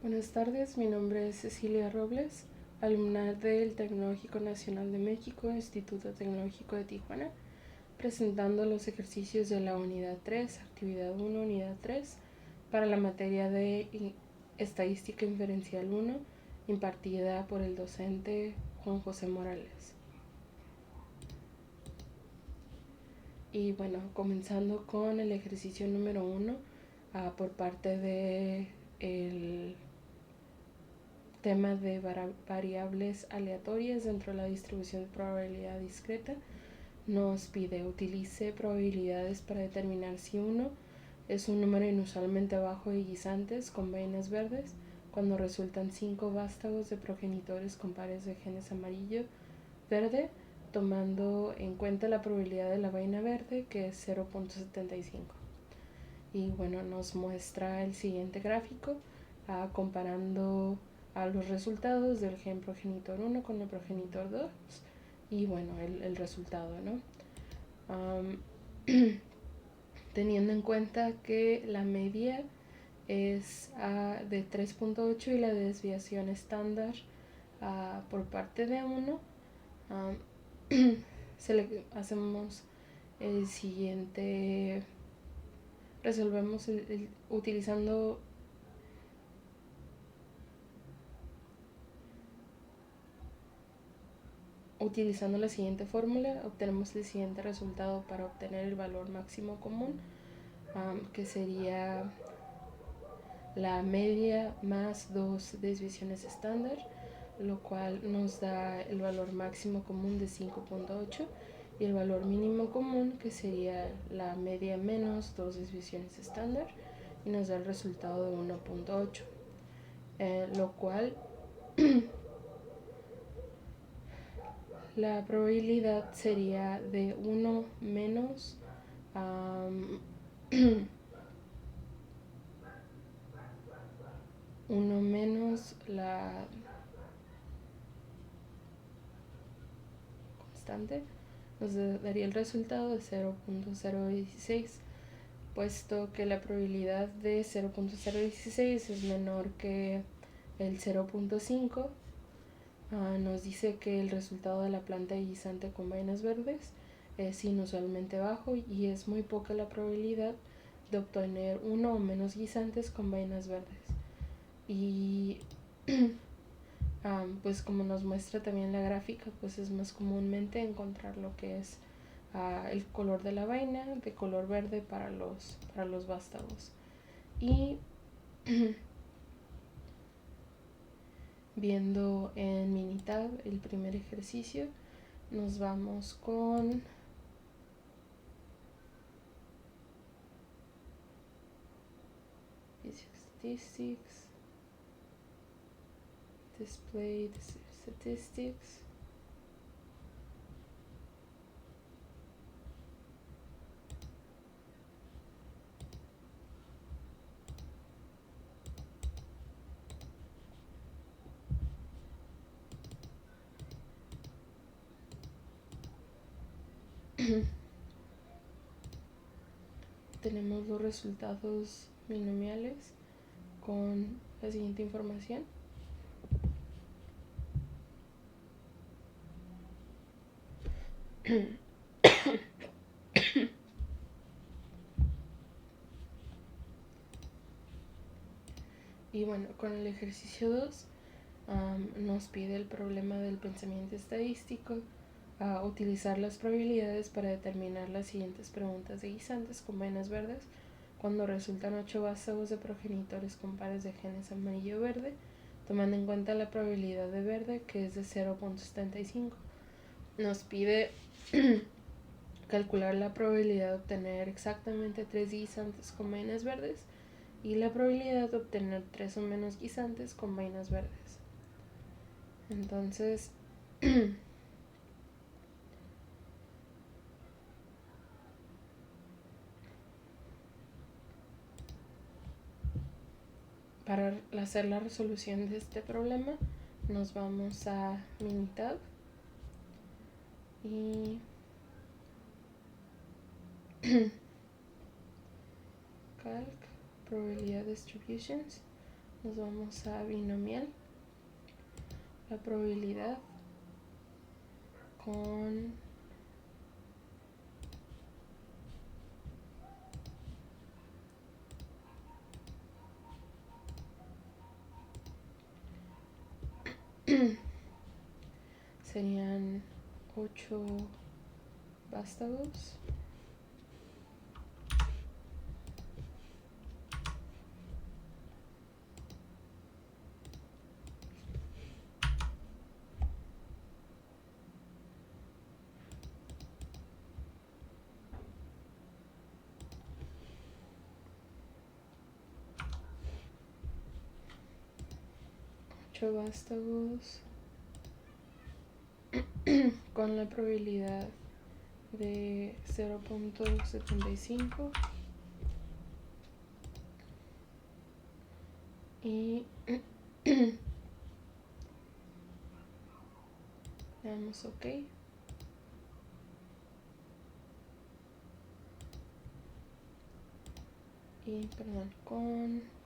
Buenas tardes, mi nombre es Cecilia Robles, alumna del Tecnológico Nacional de México, Instituto Tecnológico de Tijuana, presentando los ejercicios de la Unidad 3, Actividad 1, Unidad 3, para la materia de Estadística Inferencial 1, impartida por el docente Juan José Morales. Y bueno, comenzando con el ejercicio número 1, por parte de el tema de variables aleatorias dentro de la distribución de probabilidad discreta, nos pide utilice probabilidades para determinar si 1 es un número inusualmente bajo de guisantes con vainas verdes cuando resultan 5 vástagos de progenitores con pares de genes amarillo-verde, tomando en cuenta la probabilidad de la vaina verde, que es 0.75. Y bueno, nos muestra el siguiente gráfico comparando a los resultados del gen progenitor 1 con el progenitor 2 y bueno, el resultado, ¿no? Teniendo en cuenta que la media es de 3.8 y la desviación estándar por parte de 1, hacemos el siguiente, resolvemos utilizando la siguiente fórmula, obtenemos el siguiente resultado para obtener el valor máximo común, que sería la media más 2 desviaciones estándar, lo cual nos da el valor máximo común de 5.8 y el valor mínimo común, que sería la media menos 2 desviaciones estándar, y nos da el resultado de 1.8, lo cual la probabilidad sería de 1 menos 1 menos la constante, nos daría el resultado de 0.016, puesto que la probabilidad de 0.016 es menor que el 0.5. Nos dice que el resultado de la planta de guisante con vainas verdes es inusualmente bajo y es muy poca la probabilidad de obtener uno o menos guisantes con vainas verdes. Y pues como nos muestra también la gráfica, pues es más comúnmente encontrar lo que es el color de la vaina de color verde para los vástagos. Y viendo en Minitab el primer ejercicio, nos vamos con Statistics, Display Statistics. Tenemos los resultados binomiales con la siguiente información. Y bueno, con el ejercicio 2 nos pide el problema del pensamiento estadístico, utilizar las probabilidades para determinar las siguientes preguntas de guisantes con vainas verdes cuando resultan 8 vástagos de progenitores con pares de genes amarillo-verde, tomando en cuenta la probabilidad de verde, que es de 0.75. Nos pide calcular la probabilidad de obtener exactamente 3 guisantes con vainas verdes y la probabilidad de obtener 3 o menos guisantes con vainas verdes. Entonces, para hacer la resolución de este problema, nos vamos a Minitab y Calc, Probabilidad Distributions. nos vamos a binomial. La probabilidad con serían 8 vástagos con la probabilidad de 0.75 y le damos OK. Y perdón, con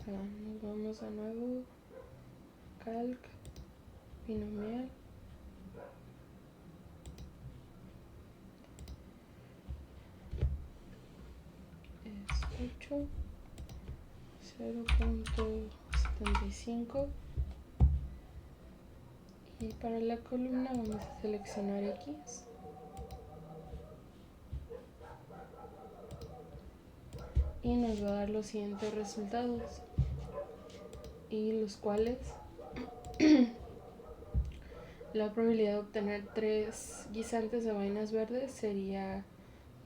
nos vamos a nuevo calc binomial. Es 8, 0.75 y para la columna vamos a seleccionar X y nos va a dar los siguientes resultados, y los cuales la probabilidad de obtener 3 guisantes de vainas verdes sería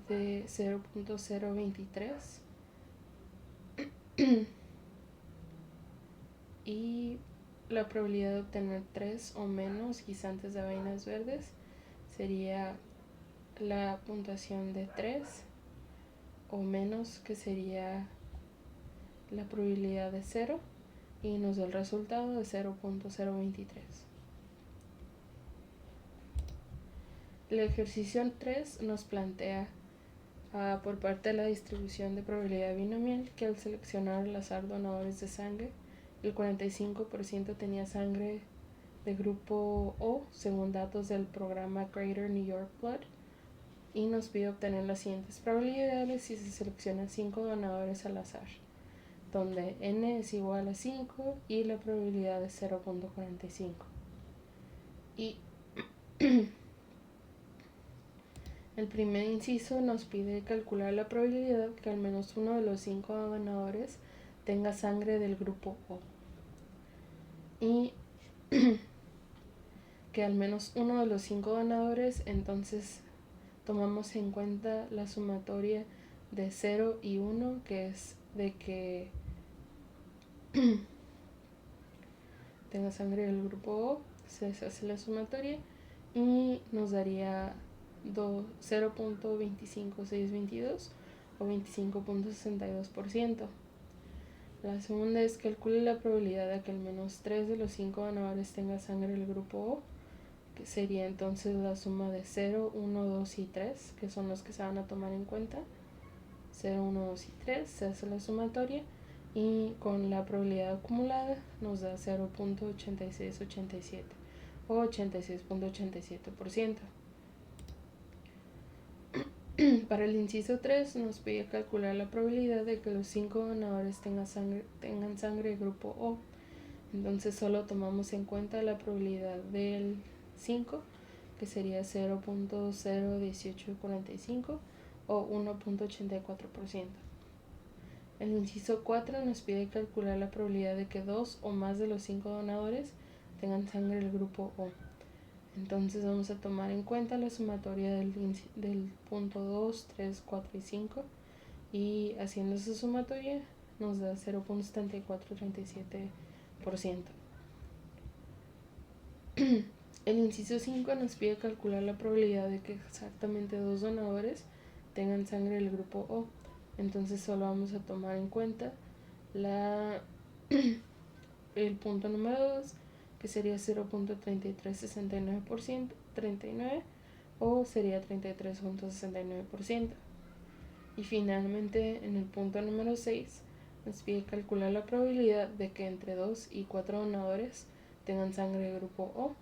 de 0.023 y la probabilidad de obtener 3 o menos guisantes de vainas verdes sería la puntuación de 3 o menos, que sería la probabilidad de 0, y nos da el resultado de 0.023. El ejercicio 3 nos plantea por parte de la distribución de probabilidad binomial que al seleccionar al azar donadores de sangre, el 45% tenía sangre de grupo O según datos del programa Greater New York Blood, y nos pide obtener las siguientes probabilidades si se seleccionan 5 donadores al azar, donde n es igual a 5 y la probabilidad es 0.45. Y el primer inciso nos pide calcular la probabilidad que al menos uno de los 5 donadores tenga sangre del grupo O, y que al menos uno de los 5 donadores, entonces tomamos en cuenta la sumatoria de 0 y 1, que es de que tenga sangre del grupo O, se hace la sumatoria y nos daría 0.25622 o 25.62%. La segunda es calcule la probabilidad de que al menos 3 de los 5 donadores tenga sangre del grupo O, que sería entonces la suma de 0, 1, 2 y 3, que son los que se van a tomar en cuenta. 0, 1, 2 y 3, se hace la sumatoria y con la probabilidad acumulada nos da 0.8687 o 86.87%. Para el inciso 3 nos pide calcular la probabilidad de que los 5 donadores tengan sangre de grupo O. Entonces solo tomamos en cuenta la probabilidad del 5, que sería 0.01845 o 1.84%. El inciso 4 nos pide calcular la probabilidad de que 2 o más de los 5 donadores tengan sangre del grupo O. Entonces vamos a tomar en cuenta la sumatoria del punto 2, 3, 4 y 5, y haciendo esa sumatoria nos da 0.7437%. El inciso 5 nos pide calcular la probabilidad de que exactamente 2 donadores tengan sangre del grupo O. Entonces solo vamos a tomar en cuenta el punto número 2, que sería 0.3369%, 39, o sería 33.69%. Y finalmente, en el punto número 6, nos pide calcular la probabilidad de que entre 2 y 4 donadores tengan sangre de grupo O,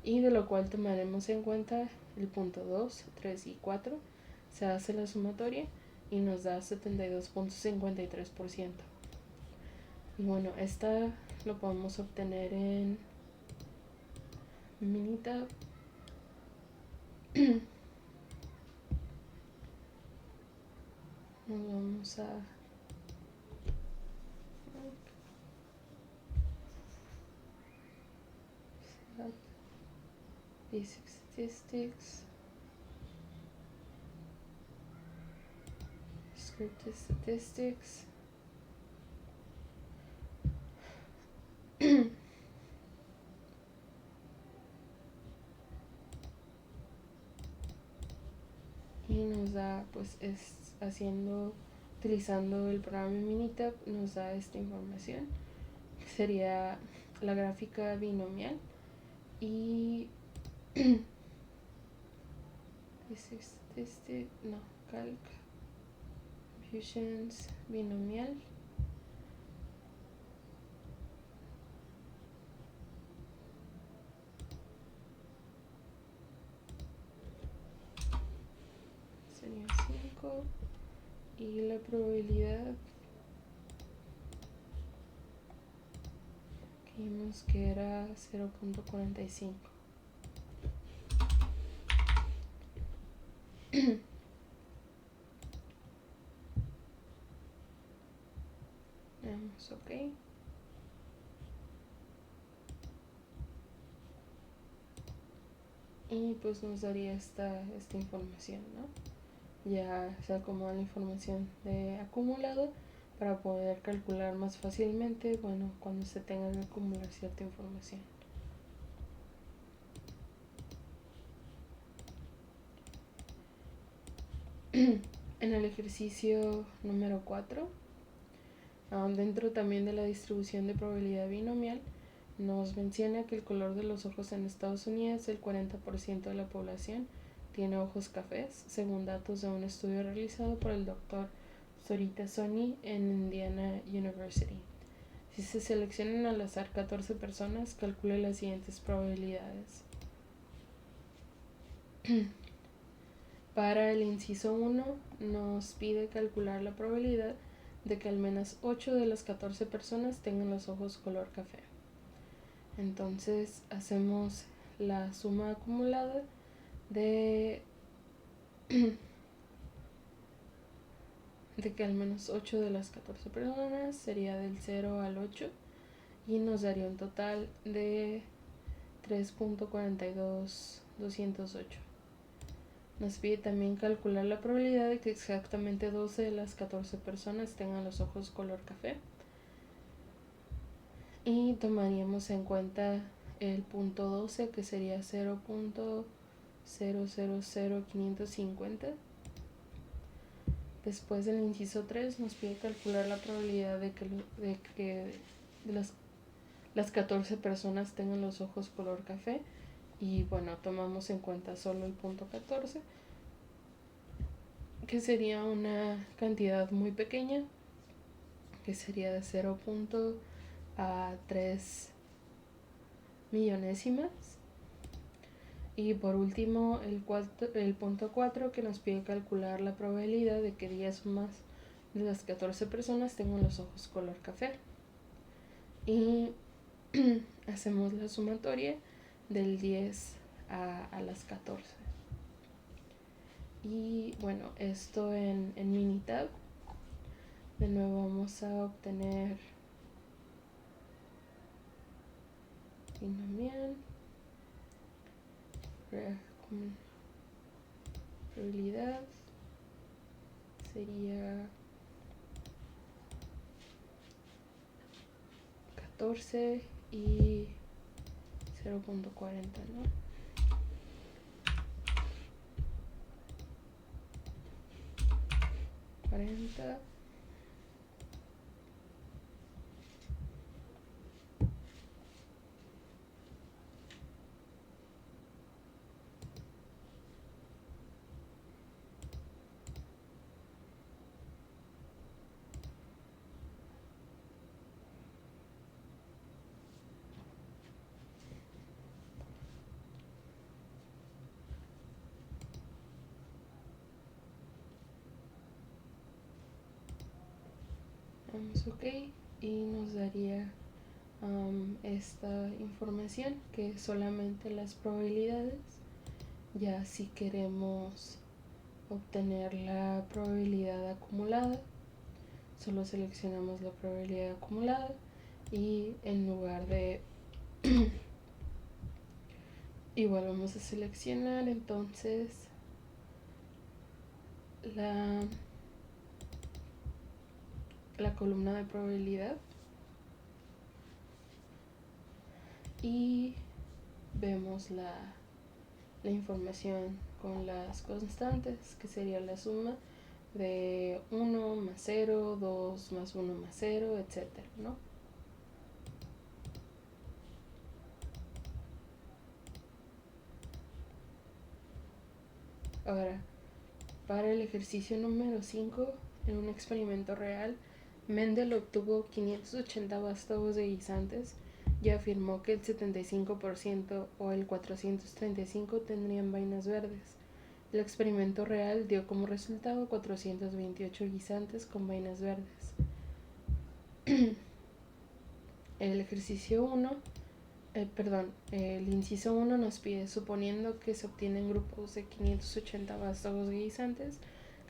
y de lo cual tomaremos en cuenta el punto 2, 3 y 4. Se hace la sumatoria y nos da 72.53%. Y bueno, esta lo podemos obtener en Minitab. Nos vamos a Basic Statistics, Scripted Statistics. Y nos da, pues utilizando el programa Minitab, nos da esta información, que sería la gráfica binomial y Basic Statistics, no, Calc Fusions binomial. Sería 5 y la probabilidad que vimos que era 0.45. Veamos, ok. Y pues nos daría esta información, ¿no? Ya se acomoda la información de acumulado para poder calcular más fácilmente, bueno, cuando se tenga que acumular cierta información. En el ejercicio número 4, dentro también de la distribución de probabilidad binomial, nos menciona que el color de los ojos en Estados Unidos, el 40% de la población tiene ojos cafés, según datos de un estudio realizado por el doctor Sorita Soni en Indiana University. Si se seleccionan al azar 14 personas, calcule las siguientes probabilidades. Para el inciso 1 nos pide calcular la probabilidad de que al menos 8 de las 14 personas tengan los ojos color café. Entonces hacemos la suma acumulada de que al menos 8 de las 14 personas sería del 0 al 8 y nos daría un total de 3.42208. Nos pide también calcular la probabilidad de que exactamente 12 de las 14 personas tengan los ojos color café. Y tomaríamos en cuenta el punto 12, que sería 0.000550. Después del inciso 3 nos pide calcular la probabilidad de que las 14 personas tengan los ojos color café. Y bueno, tomamos en cuenta solo el punto 14, que sería una cantidad muy pequeña, que sería de 0.3 millonésimas. Y por último, el punto 4, que nos pide calcular la probabilidad de que 10 más de las 14 personas tengan los ojos color café. Y hacemos la sumatoria del 10 a las 14. Y bueno, esto en Minitab. De nuevo vamos a obtener binomial, probabilidad, sería 14 y 0.40, ¿no? Damos OK y nos daría esta información, que es solamente las probabilidades. Ya si queremos obtener la probabilidad acumulada, solo seleccionamos la probabilidad acumulada y en lugar de igual vamos a seleccionar entonces la columna de probabilidad y vemos la información con las constantes, que sería la suma de 1 más 0, 2 más 1 más 0, etcétera, ¿no? Ahora, para el ejercicio número 5, en un experimento real, Mendel obtuvo 580 vástagos de guisantes y afirmó que el 75% o el 435 tendrían vainas verdes. El experimento real dio como resultado 428 guisantes con vainas verdes. El ejercicio 1, el inciso 1 nos pide, suponiendo que se obtienen grupos de 580 vástagos de guisantes,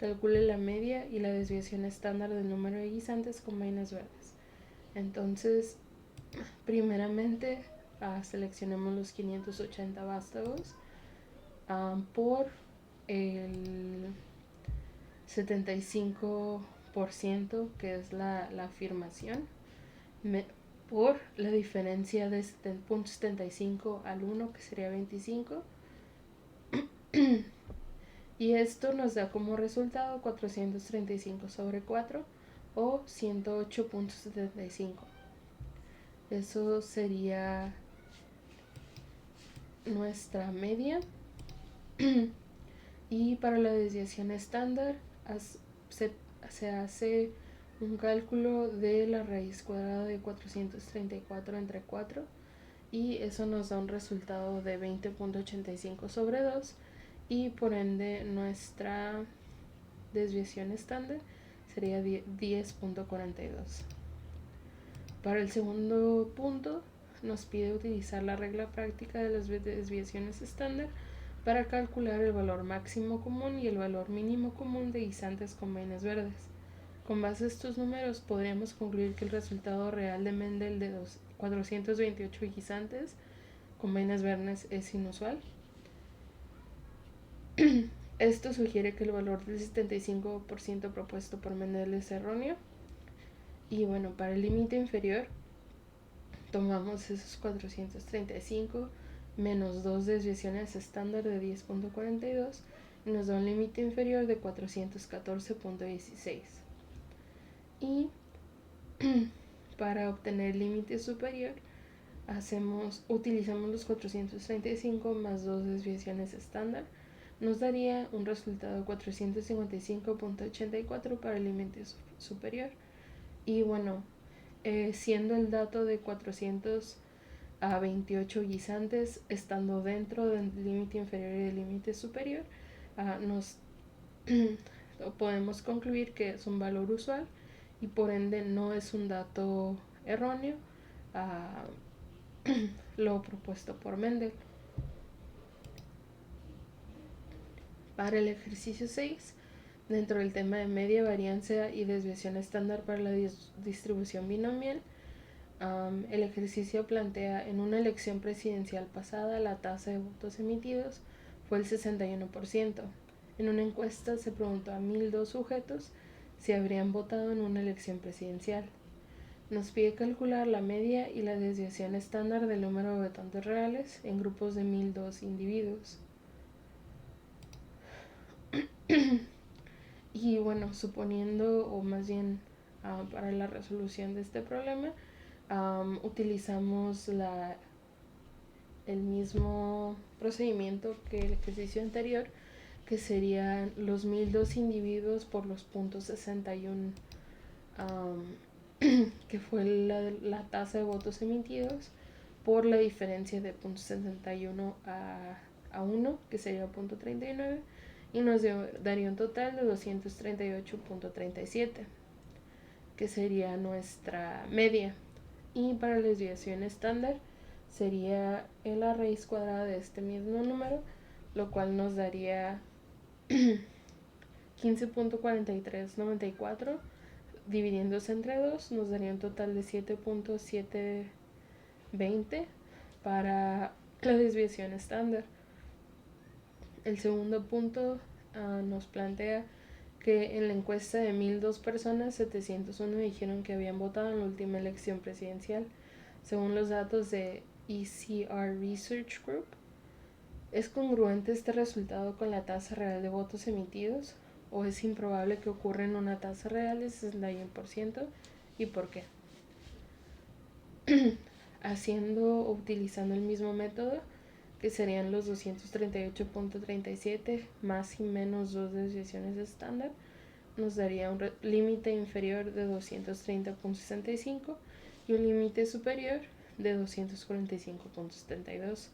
calcule la media y la desviación estándar del número de guisantes con vainas verdes. Entonces, primeramente, seleccionemos los 580 vástagos por el 75%, que es la afirmación, por la diferencia de 0.75 al 1, que sería 25. Y esto nos da como resultado 435 sobre 4 o 108.75. Eso sería nuestra media. Y para la desviación estándar se hace un cálculo de la raíz cuadrada de 434 entre 4 y eso nos da un resultado de 20.85 sobre 2 y por ende nuestra desviación estándar sería 10.42. Para el segundo punto nos pide utilizar la regla práctica de las desviaciones estándar para calcular el valor máximo común y el valor mínimo común de guisantes con vainas verdes. Con base a estos números podríamos concluir que el resultado real de Mendel de 428 guisantes con vainas verdes es inusual. Esto sugiere que el valor del 75% propuesto por Mendel es erróneo. Y bueno, para el límite inferior tomamos esos 435 menos 2 desviaciones estándar de 10.42 y nos da un límite inferior de 414.16. Y para obtener el límite superior utilizamos los 435 más 2 desviaciones estándar, nos daría un resultado de 455.84 para el límite superior. Y bueno, siendo el dato de 428 guisantes estando dentro del límite inferior y del límite superior, nos podemos concluir que es un valor usual y por ende no es un dato erróneo lo propuesto por Mendel. Para el ejercicio 6, dentro del tema de media varianza y desviación estándar para la distribución binomial, el ejercicio plantea: en una elección presidencial pasada la tasa de votos emitidos fue el 61%. En una encuesta se preguntó a 1.002 sujetos si habrían votado en una elección presidencial. Nos pide calcular la media y la desviación estándar del número de votantes reales en grupos de 1.002 individuos. Y bueno, suponiendo, o más bien para la resolución de este problema, utilizamos el mismo procedimiento que el ejercicio anterior, que serían los 1.002 individuos por los .61, que fue la tasa de votos emitidos, por la diferencia de .61 a 1, que sería .39, y nos daría un total de 238.37, que sería nuestra media. Y para la desviación estándar sería la raíz cuadrada de este mismo número, lo cual nos daría 15.4394, dividiéndose entre 2 nos daría un total de 7.720 para la desviación estándar. El segundo punto nos plantea que en la encuesta de 1.002 personas, 701 dijeron que habían votado en la última elección presidencial. Según los datos de ECR Research Group, ¿es congruente este resultado con la tasa real de votos emitidos? ¿O es improbable que ocurra en una tasa real de 61%? ¿Y por qué? Utilizando el mismo método, que serían los 238.37 más y menos dos desviaciones estándar, nos daría un límite inferior de 230.65 y un límite superior de 245.72.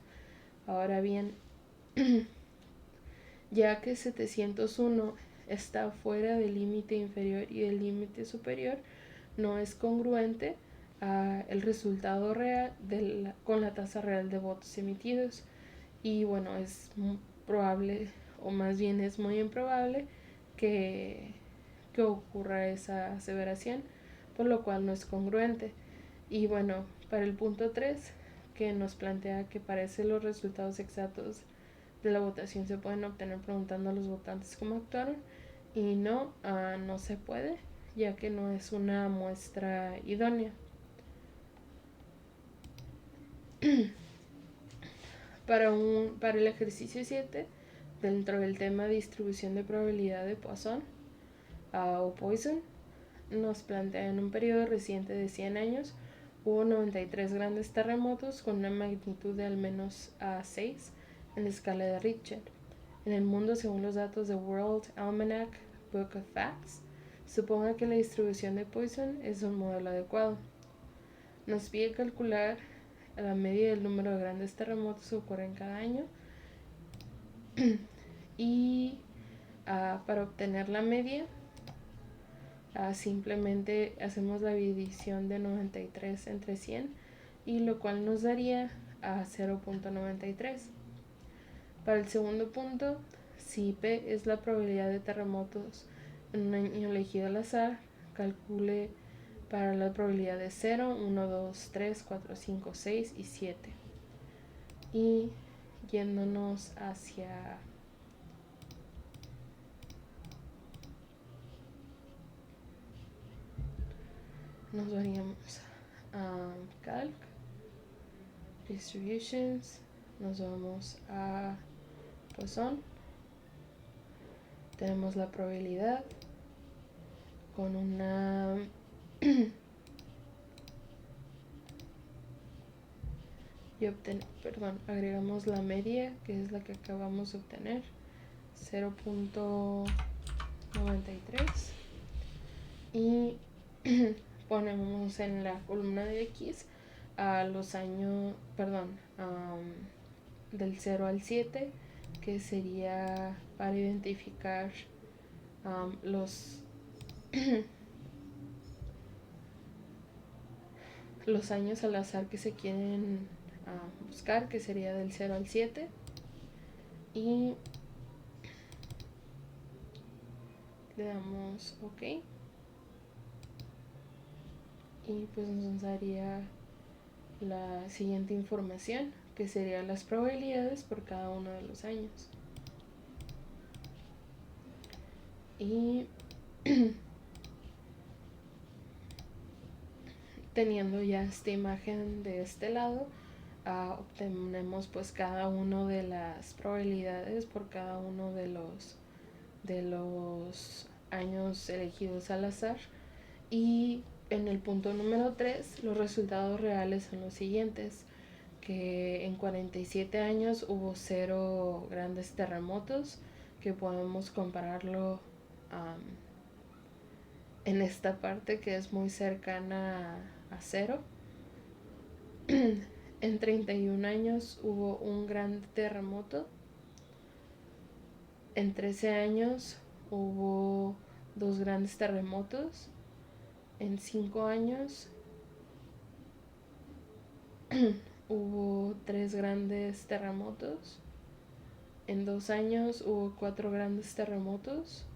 Ahora bien, ya que 701 está fuera del límite inferior y del límite superior, no es congruente el resultado real con la tasa real de votos emitidos. Y bueno, es probable, o más bien es muy improbable, que ocurra esa aseveración, por lo cual no es congruente. Y bueno, para el punto 3, que nos plantea que parece los resultados exactos de la votación se pueden obtener preguntando a los votantes cómo actuaron, y no, no se puede, ya que no es una muestra idónea. Para el ejercicio 7, dentro del tema distribución de probabilidad de Poisson o Poisson, nos plantea en un periodo reciente de 100 años hubo 93 grandes terremotos con una magnitud de al menos 6 en la escala de Richter. En el mundo, según los datos de World Almanac Book of Facts, suponga que la distribución de Poisson es un modelo adecuado. Nos pide calcular la media del número de grandes terremotos que ocurren cada año y para obtener la media simplemente hacemos la división de 93 entre 100, y lo cual nos daría a 0.93. Para el segundo punto, si P es la probabilidad de terremotos en un año elegido al azar, calcule para la probabilidad de 0, 1, 2, 3, 4, 5, 6 y 7. Y yéndonos hacia nos varíamos a calc, distributions, nos vamos a Poisson, tenemos la probabilidad con una agregamos la media, que es la que acabamos de obtener, 0.93, y ponemos en la columna de X a los años, del 0 al 7, que sería para identificar los los años al azar que se quieren buscar, que sería del 0 al 7, y le damos OK, y pues nos daría la siguiente información, que serían las probabilidades por cada uno de los años. Y teniendo ya esta imagen de este lado, obtenemos pues cada uno de las probabilidades por cada uno de los años elegidos al azar. Y en el punto número 3, los resultados reales son los siguientes: que en 47 años hubo 0 grandes terremotos, que podemos compararlo en esta parte que es muy cercana a 0. En 31 años hubo un gran terremoto. En 13 años hubo 2 grandes terremotos. En 5 años hubo 3 grandes terremotos. En 2 años hubo 4 grandes terremotos.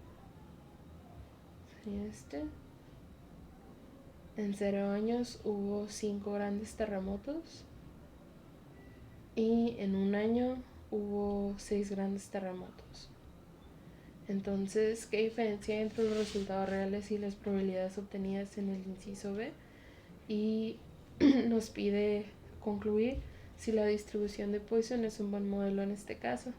En 0 años hubo 5 grandes terremotos. Y en 1 año hubo 6 grandes terremotos. Entonces, ¿qué diferencia hay entre los resultados reales y las probabilidades obtenidas en el inciso B? Y nos pide concluir si la distribución de Poisson es un buen modelo en este caso.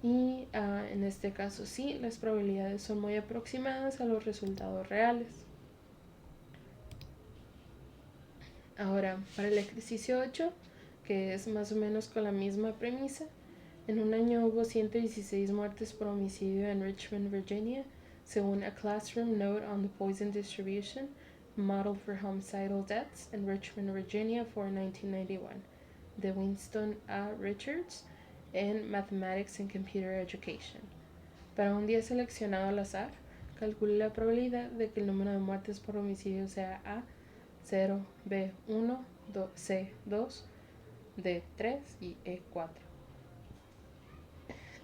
Y en este caso sí, las probabilidades son muy aproximadas a los resultados reales. Ahora, para el ejercicio 8, que es más o menos con la misma premisa, en un año hubo 116 muertes por homicidio en Richmond, Virginia, según A Classroom Note on the Poison Distribution, Model for Homicidal Deaths in Richmond, Virginia for 1991, de Winston A. Richards, en Mathematics and Computer Education. Para un día seleccionado al azar, calcule la probabilidad de que el número de muertes por homicidio sea A, 0, B, 1, C, 2, D, 3 y E, 4.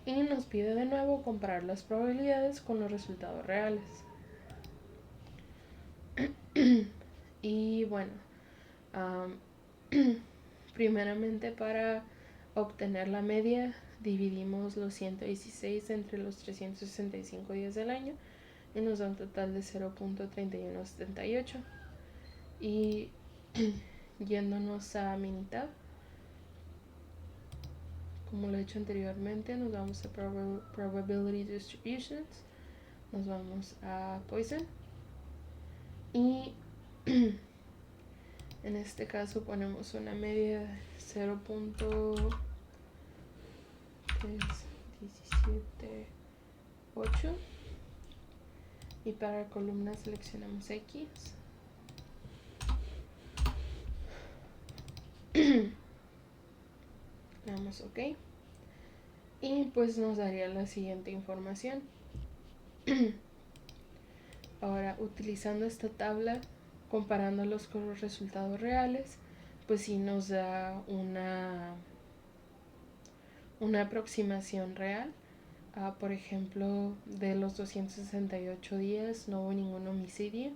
Y nos pide de nuevo comparar las probabilidades con los resultados reales. Y bueno, primeramente, para obtener la media, dividimos los 116 entre los 365 días del año y nos da un total de 0.3178. Y yéndonos a Minitab, como lo he hecho anteriormente, nos vamos a Probability Distributions, nos vamos a Poisson y en este caso ponemos una media de 0.3178 y para la columna seleccionamos X. Le damos OK y pues nos daría la siguiente información. Ahora, utilizando esta tabla, comparándolos con los resultados reales, pues sí nos da una aproximación real. Por ejemplo, de los 268 días no hubo ningún homicidio.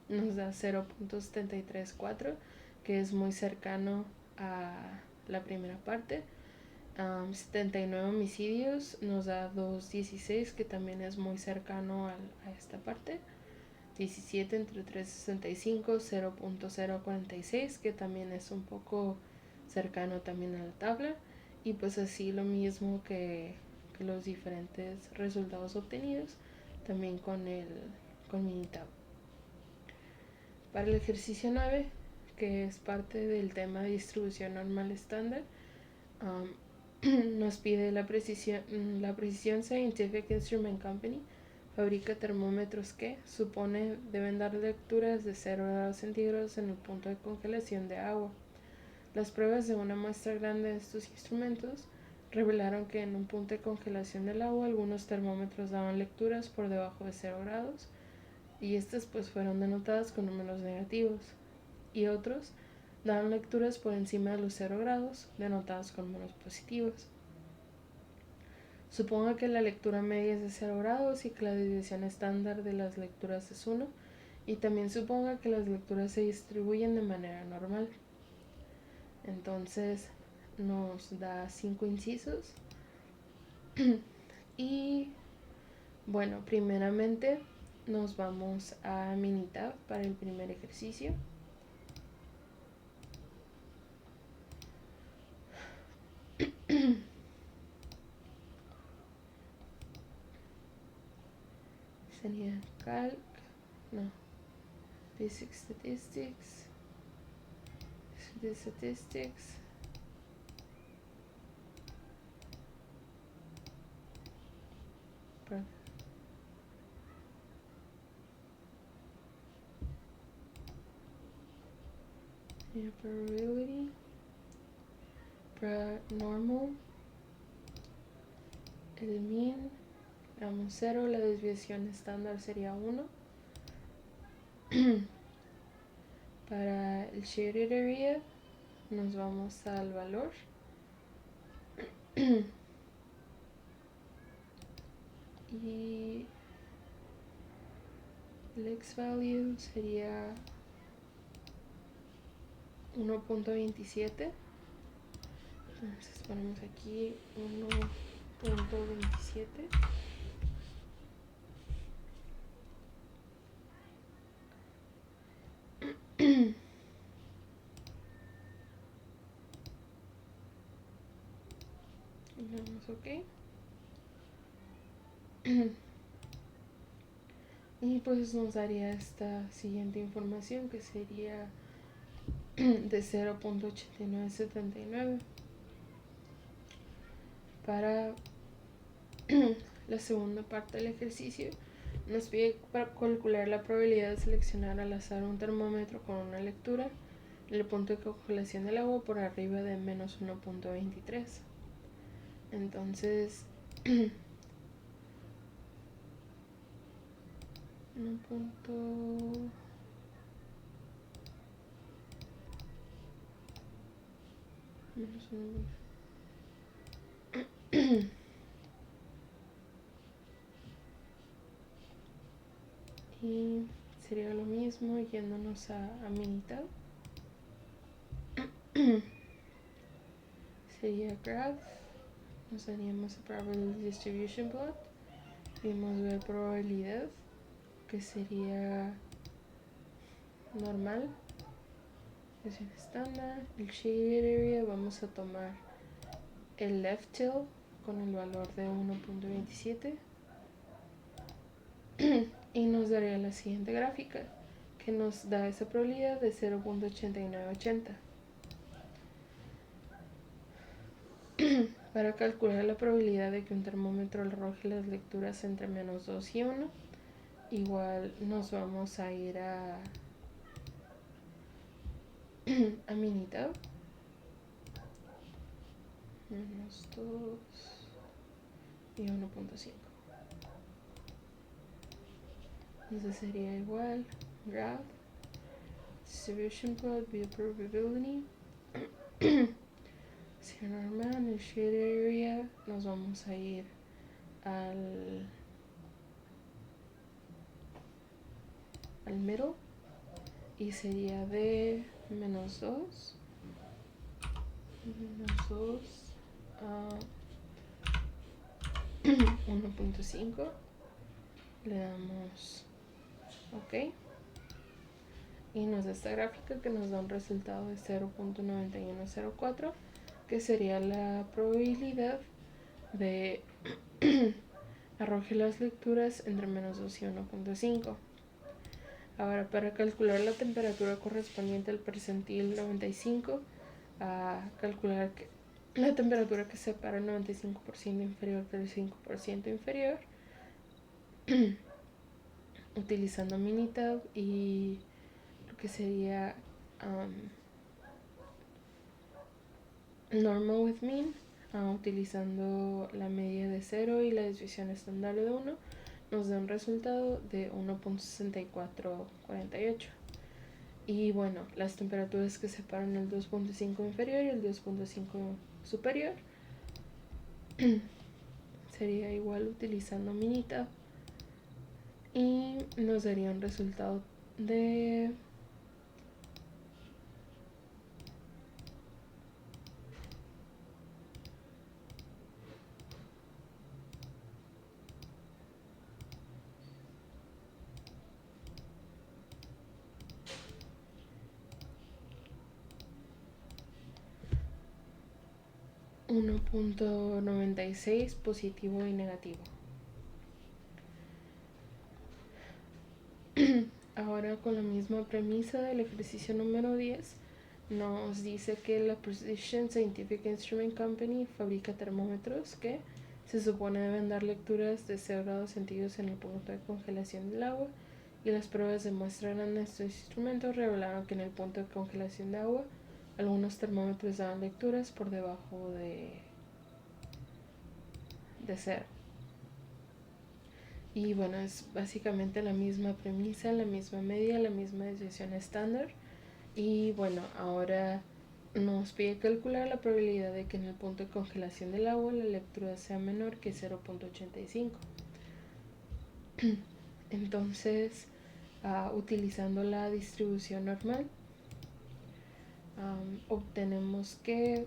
Nos da 0.734, que es muy cercano a la primera parte. 79 homicidios nos da 2.16, que también es muy cercano a esta parte. 17 entre 365, 0.046, que también es un poco cercano también a la tabla. Y pues así lo mismo que los diferentes resultados obtenidos también con Minitab. Para el ejercicio 9, que es parte del tema de distribución normal estándar, nos pide la Precision Scientific Instrument Company fabrica termómetros que, supone, deben dar lecturas de 0 grados centígrados en el punto de congelación de agua. Las pruebas de una muestra grande de estos instrumentos revelaron que en un punto de congelación del agua algunos termómetros daban lecturas por debajo de 0 grados y estas pues fueron denotadas con números negativos, y otros daban lecturas por encima de los 0 grados denotadas con números positivos. Suponga que la lectura media es de 0 grados y que la desviación estándar de las lecturas es 1, y también suponga que las lecturas se distribuyen de manera normal. Entonces nos da 5 incisos Y bueno, primeramente nos vamos a Minitab para el primer ejercicio. Sería Calc, no, Basic Statistics, Statistics, probability, normal, el mean, damos 0, la desviación estándar sería 1. Para el shaded area nos vamos al valor. Y el x value sería 1.27. Entonces ponemos aquí 1.27. Y damos OK. Y pues nos daría esta siguiente información, que sería de 0.8979. Para la segunda parte del ejercicio nos pide para calcular la probabilidad de seleccionar al azar un termómetro con una lectura en el punto de congelación del agua por arriba de menos 1.23. Entonces y sería lo mismo yéndonos a Minitab. Sería graph, nos haríamos a probability distribution plot, podemos ver probabilidad, que sería normal, es el estándar. El shaded area vamos a tomar el left tail con el valor de 1.27 y nos daría la siguiente gráfica, que nos da esa probabilidad de 0.8980. Para calcular la probabilidad de que un termómetro arroje las lecturas entre menos 2 y 1, igual nos vamos a ir a Minitab. Menos 2 y 1.5. Entonces sería igual graph distribution plot via probability. Si normal, en el shaded area nos vamos a ir al middle y sería de menos 2 a 1.5. Le damos OK y nos da esta gráfica que nos da un resultado de 0.9104, que sería la probabilidad de arroje las lecturas entre menos 2 y 1.5. Ahora, para calcular la temperatura correspondiente al percentil 95, a calcular que la temperatura que separa el 95% inferior del 5% inferior, utilizando Minitab y lo que sería normal with mean, utilizando la media de 0 y la desviación estándar de 1, nos da un resultado de 1.6448. Y bueno, las temperaturas que separan el 2.5 inferior y el 2.5 superior sería igual utilizando Minitab y nos daría un resultado de 1.96 positivo y negativo. Ahora, con la misma premisa del ejercicio número 10, nos dice que la Precision Scientific Instrument Company fabrica termómetros que se supone deben dar lecturas de 0 grados centígrados en el punto de congelación del agua, y las pruebas demuestran en estos instrumentos revelaron que en el punto de congelación de agua algunos termómetros daban lecturas por debajo de 0. Y bueno, es básicamente la misma premisa, la misma medida, la misma desviación estándar. Y bueno, ahora nos pide calcular la probabilidad de que en el punto de congelación del agua la lectura sea menor que 0.85. Entonces, utilizando la distribución normal, obtenemos que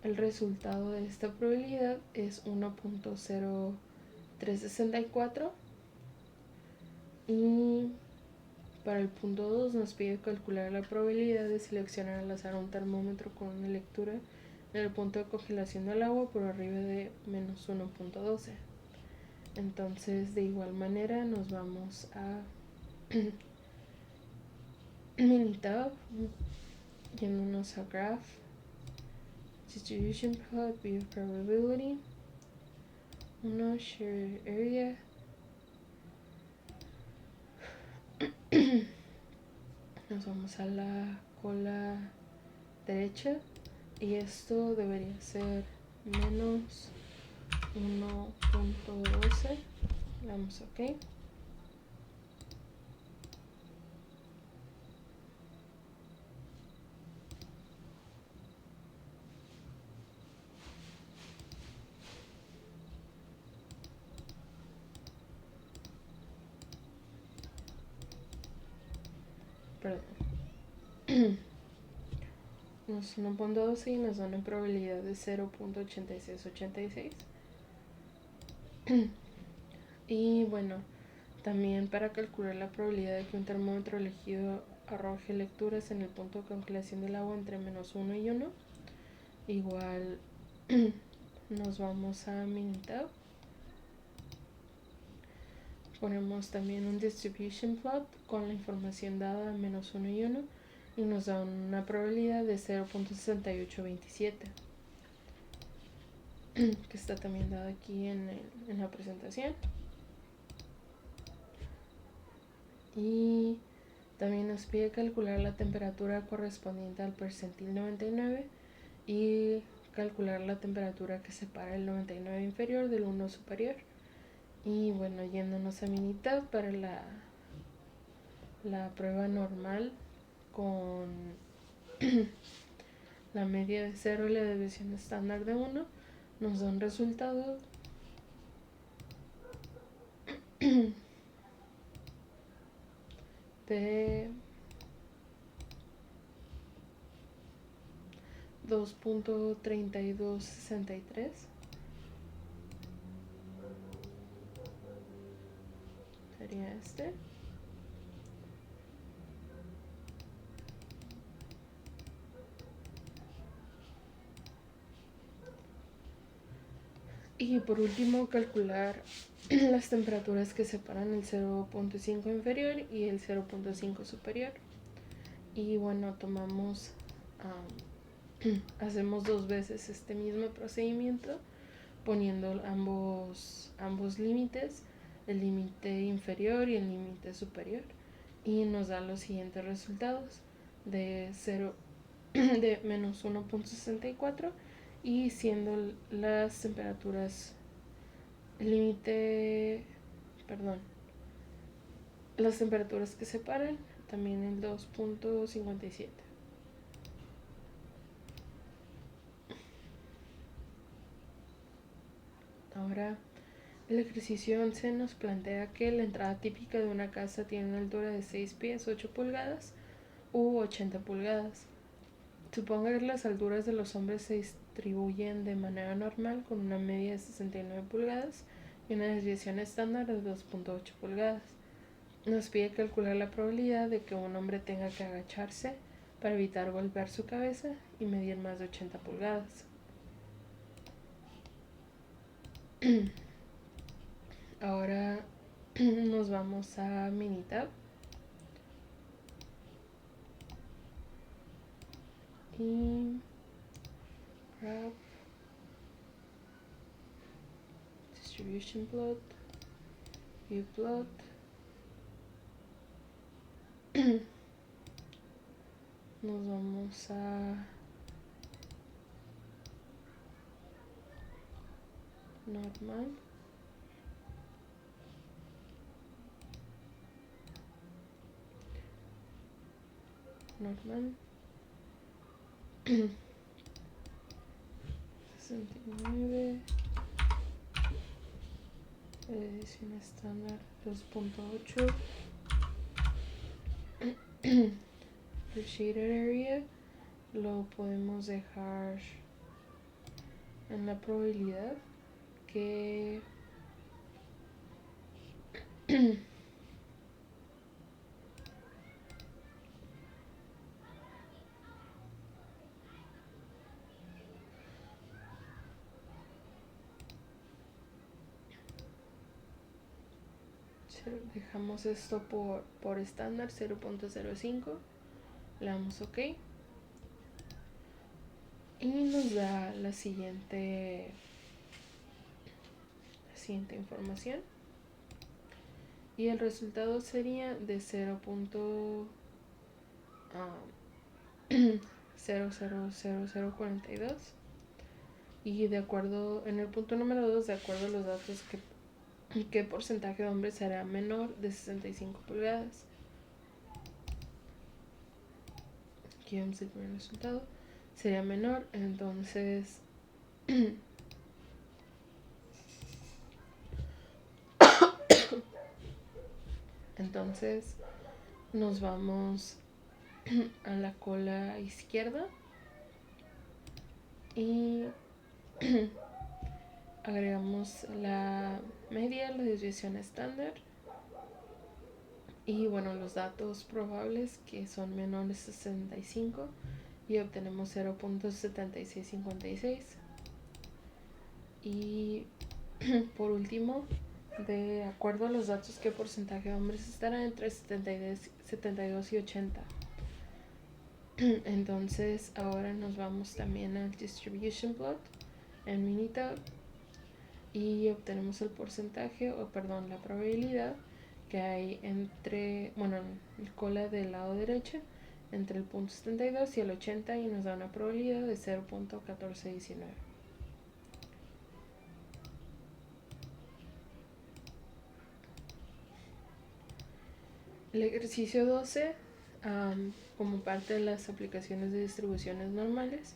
el resultado de esta probabilidad es 1.0364, y para el punto 2 nos pide calcular la probabilidad de seleccionar al azar un termómetro con una lectura en el punto de congelación del agua por arriba de menos 1.12. Entonces, de igual manera, nos vamos a Minitab, yéndonos a Graph, Distribution Plot, View Probability, Share Area. Nos vamos a la cola derecha y esto debería ser menos 1.12. Le damos OK. Perdón. Nos 1.12 y nos da una probabilidad de 0.8686. Y bueno, también para calcular la probabilidad de que un termómetro elegido arroje lecturas en el punto de congelación del agua entre menos 1 y 1, igual nos vamos a Minitab. Ponemos también un distribution plot con la información dada a menos 1 y 1 y nos da una probabilidad de 0.6827, que está también dada aquí en la presentación. Y también nos pide calcular la temperatura correspondiente al percentil 99 y calcular la temperatura que separa el 99 inferior del 1 superior. Y bueno, yéndonos a Minitab para la prueba normal con la media de 0 y la desviación estándar de 1, nos da un resultado de 2.3263. Sería este. Y por último, calcular las temperaturas que separan el 0.5 inferior y el 0.5 superior. Y bueno, tomamos, hacemos 2 veces este mismo procedimiento, poniendo ambos límites, el límite inferior y el límite superior, y nos da los siguientes resultados: de menos 1.64, y siendo las temperaturas las temperaturas que separan también el 2.57. Ahora, el ejercicio 11 nos plantea que la entrada típica de una casa tiene una altura de 6 pies 8 pulgadas u 80 pulgadas. Suponga que las alturas de los hombres se distribuyen de manera normal con una media de 69 pulgadas y una desviación estándar de 2.8 pulgadas. Nos pide calcular la probabilidad de que un hombre tenga que agacharse para evitar golpear su cabeza y medir más de 80 pulgadas. Ahora nos vamos a Minitab y grab distribution plot, view plot. Nos vamos a normal. Normal. 69. Edición estándar 2.8. El shaded area lo podemos dejar en la probabilidad que dejamos esto por estándar 0.05, le damos OK y nos da la siguiente información, y el resultado sería de 0.000042, y de acuerdo en el punto número 2, de acuerdo a los datos, ¿qué porcentaje de hombres será menor de 65 pulgadas? Aquí vemos el primer resultado, sería menor, entonces nos vamos a la cola izquierda y agregamos la media, la desviación estándar y bueno, los datos probables que son menores de 65, y obtenemos 0.7656. Y por último, de acuerdo a los datos, ¿qué porcentaje de hombres estará entre 72 y 80? Entonces ahora nos vamos también al distribution plot en Minitab y obtenemos el porcentaje, la probabilidad que hay entre, en el cola del lado derecho, entre el punto 72 y el 80, y nos da una probabilidad de 0.1419. El ejercicio 12, como parte de las aplicaciones de distribuciones normales,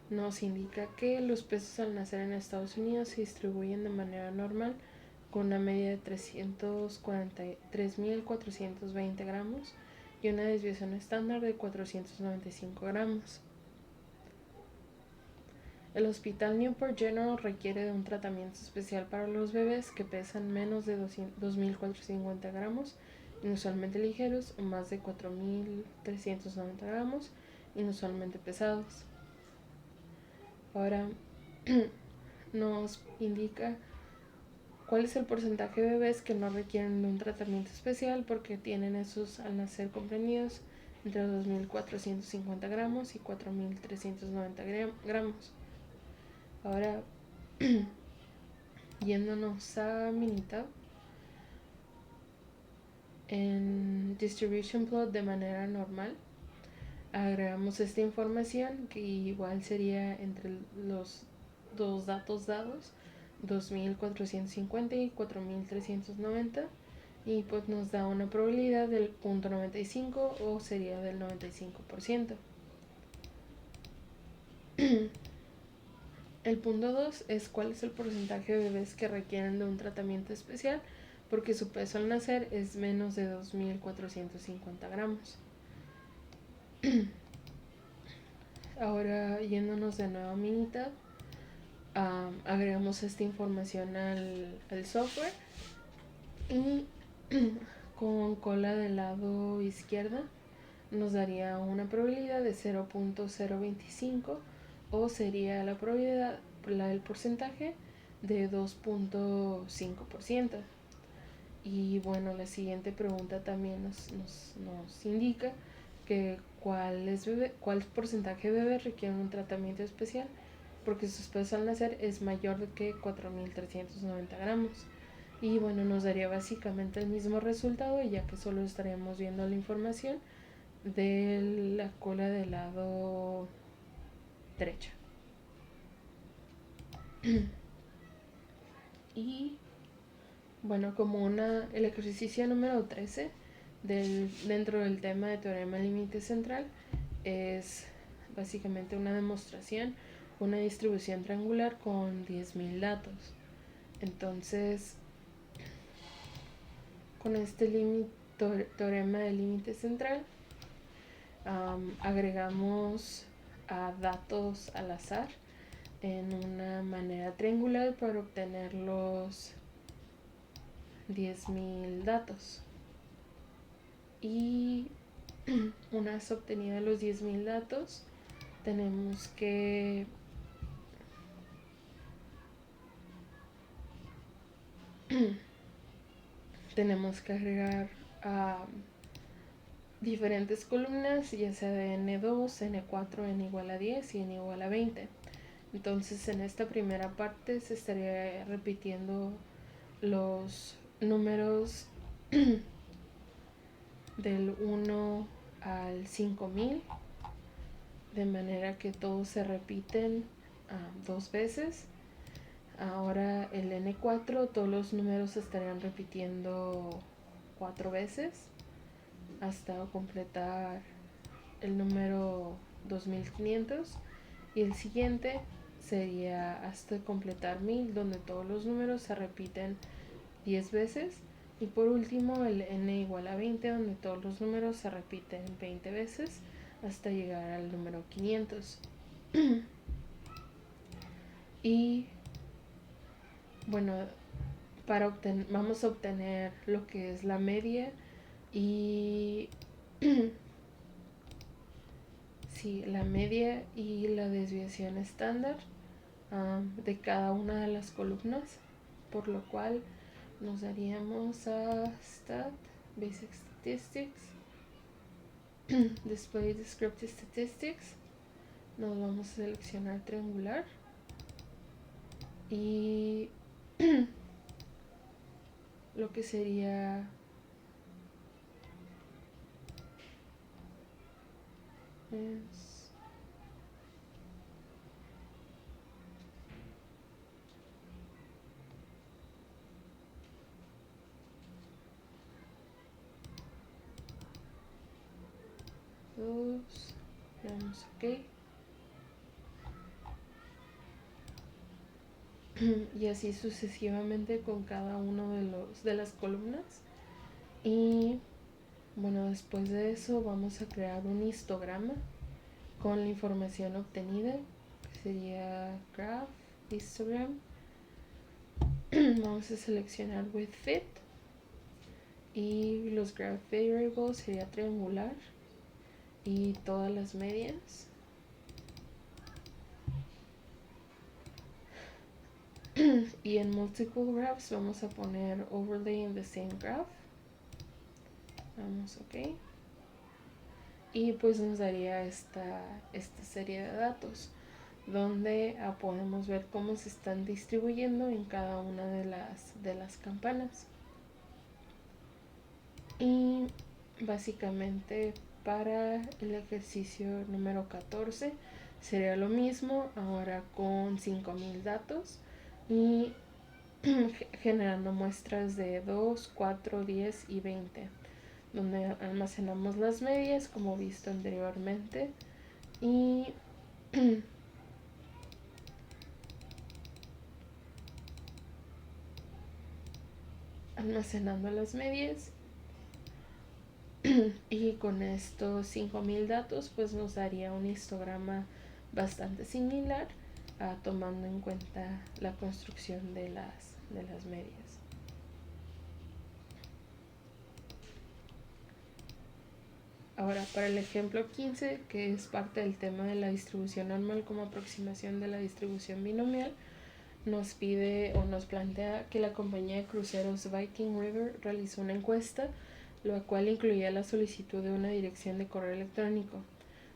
nos indica que los pesos al nacer en Estados Unidos se distribuyen de manera normal con una media de 3.420 gramos y una desviación estándar de 495 gramos. El Hospital Newport General requiere de un tratamiento especial para los bebés que pesan menos de 2.450 gramos, inusualmente ligeros, o más de 4.390 gramos, inusualmente pesados. Ahora nos indica cuál es el porcentaje de bebés que no requieren de un tratamiento especial porque tienen esos al nacer comprendidos entre 2.450 gramos y 4.390 gramos. Ahora, yéndonos a Minitab, en Distribution Plot de manera normal, agregamos esta información que igual sería entre los dos datos dados, 2.450 y 4.390, y pues nos da una probabilidad del 0.95 o sería del 95%. El punto 2 es cuál es el porcentaje de bebés que requieren de un tratamiento especial porque su peso al nacer es menos de 2.450 gramos. Ahora, yéndonos de nuevo a Minitab, agregamos esta información al software y con cola del lado izquierda nos daría una probabilidad de 0.025, o sería la probabilidad, el porcentaje de 2.5%. Y bueno, la siguiente pregunta también nos indica que cuál porcentaje de bebés requieren un tratamiento especial porque sus pesos al nacer es mayor que 4.390 gramos. Y bueno, nos daría básicamente el mismo resultado, ya que solo estaríamos viendo la información de la cola del lado derecha. Y bueno, como el ejercicio número 13 dentro del tema de teorema límite central es básicamente una demostración, una distribución triangular con 10.000 datos. Entonces, con este teorema de límite central, agregamos a datos al azar en una manera triangular para obtener los 10.000 datos. Y una vez obtenidos los 10.000 datos, tenemos que agregar a diferentes columnas, ya sea de N2, N4, N igual a 10 y N igual a 20. Entonces en esta primera parte se estaría repitiendo los números del 1 al 5000, de manera que todos se repiten dos veces. Ahora el N4, todos los números se estarían repitiendo 4 veces hasta completar el número 2500, y el siguiente sería hasta completar 1000, donde todos los números se repiten 10 veces, y por último el N igual a 20, donde todos los números se repiten 20 veces hasta llegar al número 500. Y bueno, vamos a obtener lo que es la media y sí, la media y la desviación estándar de cada una de las columnas, por lo cual nos daríamos a Stat, Basic Statistics, Display Descriptive Statistics. Nos vamos a seleccionar triangular y lo que sería es dos, le damos OK. Y así sucesivamente con cada uno de las columnas. Y bueno, después de eso vamos a crear un histograma con la información obtenida, que sería graph, histogram. Vamos a seleccionar with fit y los graph variables sería triangular y todas las medias. Y en multiple graphs vamos a poner overlay in the same graph. Vamos OK. Y pues nos daría esta serie de datos donde podemos ver cómo se están distribuyendo en cada una de las campanas. Y básicamente para el ejercicio número 14 sería lo mismo, ahora con 5000 datos y generando muestras de 2, 4, 10 y 20, donde almacenamos las medias como visto anteriormente y almacenando las medias. Y con estos 5000 datos pues nos daría un histograma bastante similar, tomando en cuenta la construcción de las medias. Ahora, para el ejemplo 15, que es parte del tema de la distribución normal como aproximación de la distribución binomial, nos pide o nos plantea que la compañía de cruceros Viking River realizó una encuesta, la cual incluía la solicitud de una dirección de correo electrónico.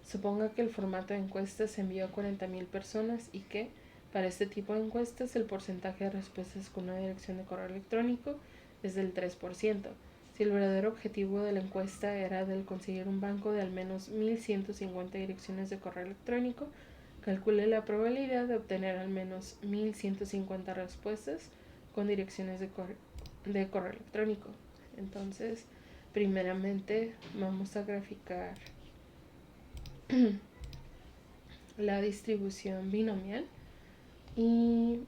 Suponga que el formato de encuesta se envió a 40,000 personas y que, para este tipo de encuestas, el porcentaje de respuestas con una dirección de correo electrónico es del 3%. Si el verdadero objetivo de la encuesta era del conseguir un banco de al menos 1,150 direcciones de correo electrónico, calcule la probabilidad de obtener al menos 1,150 respuestas con direcciones de correo electrónico. Entonces, primeramente vamos a graficar la distribución binomial y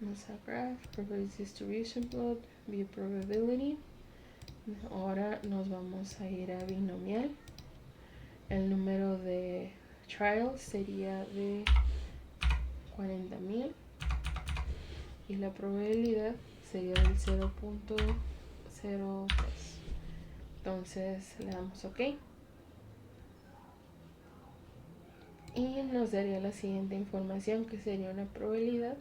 vamos a graph, probability distribution plot, view probability. Ahora nos vamos a ir a binomial. El número de trials sería de 40,000 y la probabilidad sería del 0.03. Entonces le damos OK y nos daría la siguiente información, que sería una probabilidad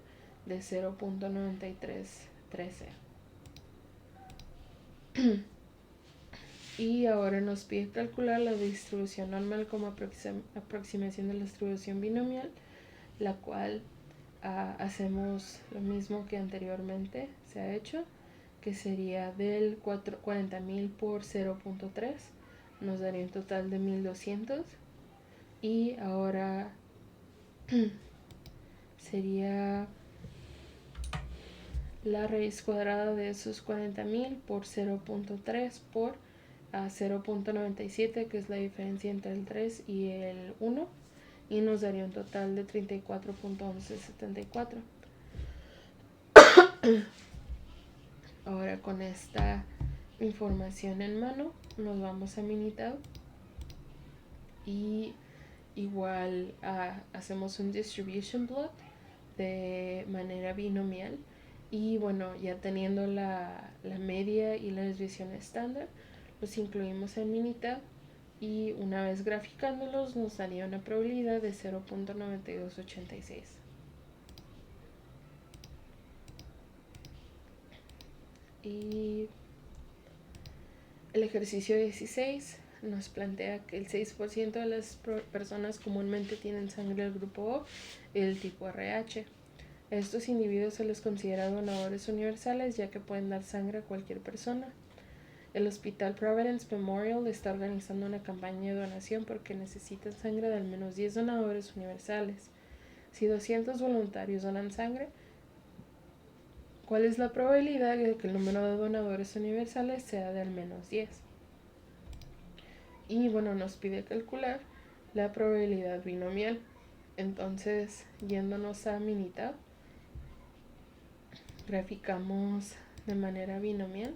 de 0.9313. Y ahora nos pide calcular la distribución normal como aproximación de la distribución binomial, la cual hacemos lo mismo que anteriormente se ha hecho, que sería del 40,000 por 0.3, nos daría un total de 1,200. Y ahora sería la raíz cuadrada de esos 40,000 por 0.3 por 0.97, que es la diferencia entre el 3 y el 1, y nos daría un total de 34.1174. Ahora, con esta información en mano, nos vamos a Minitab y igual hacemos un distribution plot de manera binomial. Y bueno, ya teniendo la media y la desviación estándar, los incluimos en Minitab y una vez graficándolos nos daría una probabilidad de 0.9286. Y el ejercicio 16 nos plantea que el 6% de las personas comúnmente tienen sangre del grupo O y del tipo RH. A estos individuos se les considera donadores universales, ya que pueden dar sangre a cualquier persona. El Hospital Providence Memorial está organizando una campaña de donación porque necesitan sangre de al menos 10 donadores universales. Si 200 voluntarios donan sangre, ¿cuál es la probabilidad de que el número de donadores universales sea de al menos 10? Y bueno, nos pide calcular la probabilidad binomial. Entonces, yéndonos a Minitab, graficamos de manera binomial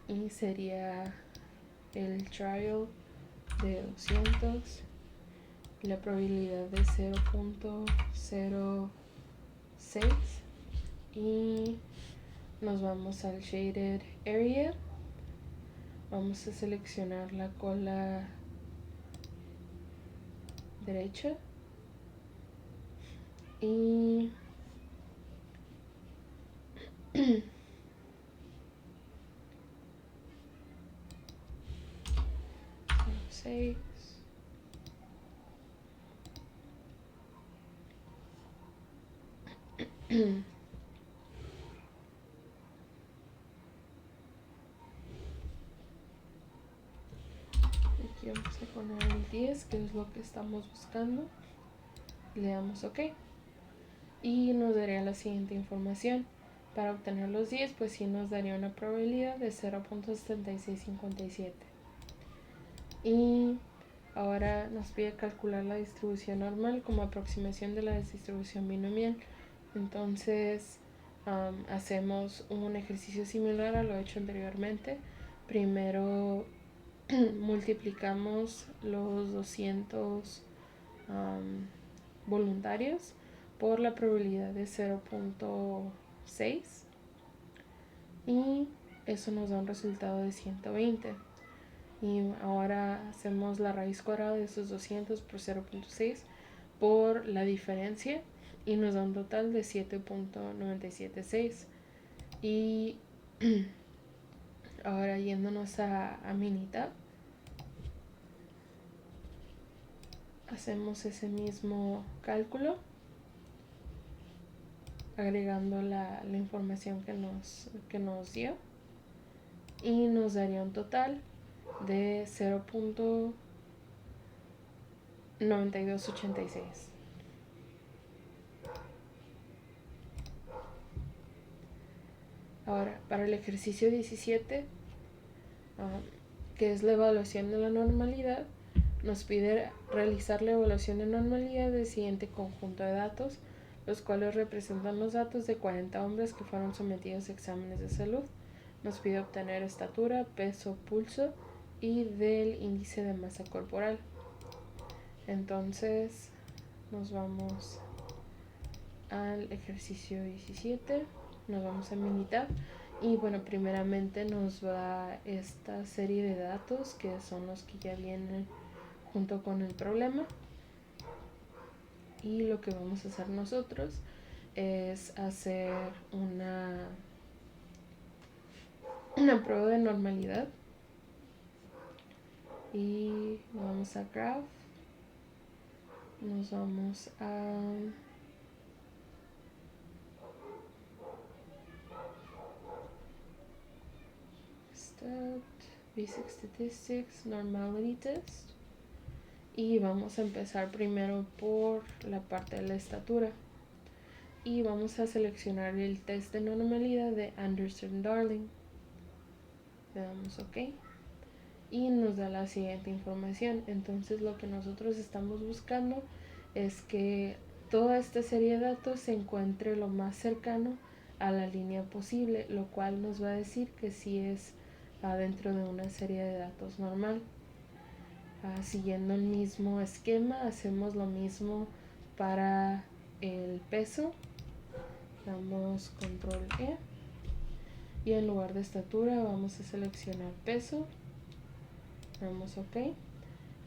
y sería el trial de 200 y la probabilidad de 0.06 y nos vamos al shaded area. Vamos a seleccionar la cola derecha y 6. Aquí vamos a poner el 10, que es lo que estamos buscando. Le damos OK y nos daría la siguiente información. Para obtener los 10, pues sí nos daría una probabilidad de 0.7657. Y ahora nos pide calcular la distribución normal como aproximación de la distribución binomial. Entonces hacemos un ejercicio similar a lo hecho anteriormente. Primero multiplicamos los 200 voluntarios por la probabilidad de 0.6 y eso nos da un resultado de 120. Y ahora hacemos la raíz cuadrada de esos 200 por 0.6 por la diferencia y nos da un total de 7.976. Y ahora yéndonos a Minitab, hacemos ese mismo cálculo agregando la información que nos dio y nos daría un total de 0.9286. Ahora, para el ejercicio 17, que es la evaluación de la normalidad, nos pide realizar la evaluación de normalidad del siguiente conjunto de datos, los cuales representan los datos de 40 hombres que fueron sometidos a exámenes de salud. Nos pide obtener estatura, peso, pulso y del índice de masa corporal. Entonces nos vamos al ejercicio 17, nos vamos a Minitab y bueno, primeramente nos va esta serie de datos que son los que ya vienen junto con el problema, y lo que vamos a hacer nosotros es hacer una prueba de normalidad y vamos a graph, nos vamos a Basic Statistics, Normality Test, y vamos a empezar primero por la parte de la estatura y vamos a seleccionar el test de normalidad de Anderson-Darling. Le damos OK y nos da la siguiente información. Entonces lo que nosotros estamos buscando es que toda esta serie de datos se encuentre lo más cercano a la línea posible, lo cual nos va a decir que sí es dentro de una serie de datos normal. Siguiendo el mismo esquema, hacemos lo mismo para el peso. Damos control E y en lugar de estatura vamos a seleccionar peso, damos OK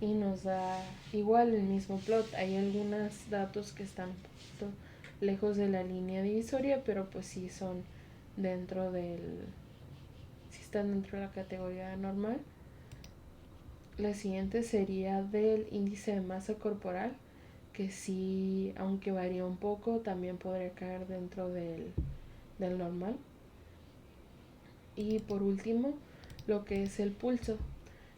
y nos da igual el mismo plot. Hay algunos datos que están un poquito lejos de la línea divisoria, pero pues sí son dentro sí están dentro de la categoría normal. La siguiente sería del índice de masa corporal, que sí, aunque varía un poco, también podría caer dentro del normal. Y por último, lo que es el pulso.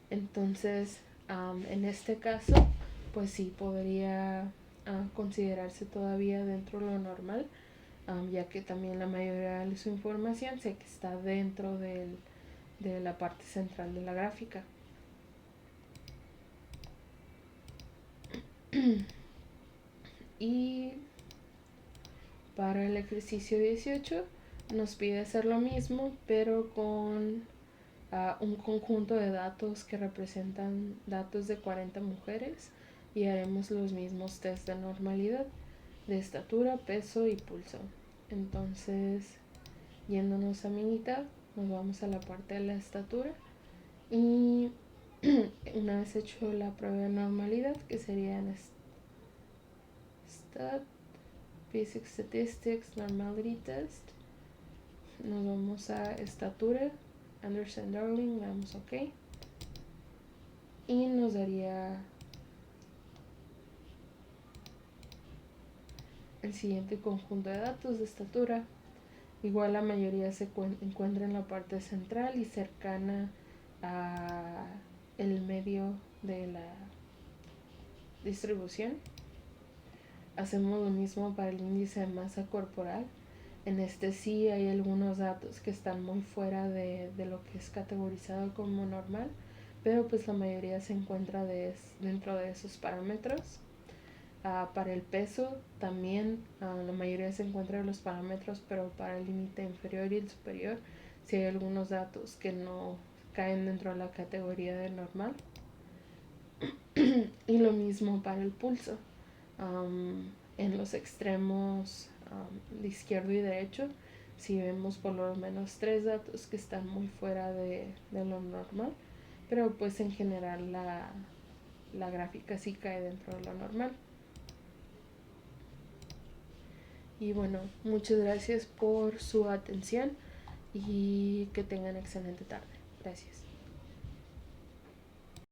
Entonces, en este caso, pues sí podría considerarse todavía dentro de lo normal, ya que también la mayoría de su información sé que está dentro de la parte central de la gráfica. Y para el ejercicio 18 nos pide hacer lo mismo, pero con un conjunto de datos que representan datos de 40 mujeres, y haremos los mismos test de normalidad de estatura, peso y pulso. Entonces, yéndonos a Minitab, nos vamos a la parte de la estatura y una vez hecho la prueba de normalidad, que sería en Basic Statistics Normality Test, nos vamos a estatura, Anderson-Darling, le damos OK y nos daría el siguiente conjunto de datos de estatura. Igual la mayoría se encuentra en la parte central y cercana a el medio de la distribución. Hacemos lo mismo para el índice de masa corporal. En este sí hay algunos datos que están muy fuera de lo que es categorizado como normal, pero pues la mayoría se encuentra dentro de esos parámetros. Para el peso también la mayoría se encuentra en los parámetros, pero para el límite inferior y el superior sí hay algunos datos que no caen dentro de la categoría de normal. Y lo mismo para el pulso. En los extremos de izquierdo y derecho si vemos por lo menos 3 datos que están muy fuera de lo normal, pero pues en general la gráfica sí cae dentro de lo normal. Y bueno, muchas gracias por su atención y que tengan excelente tarde. Gracias.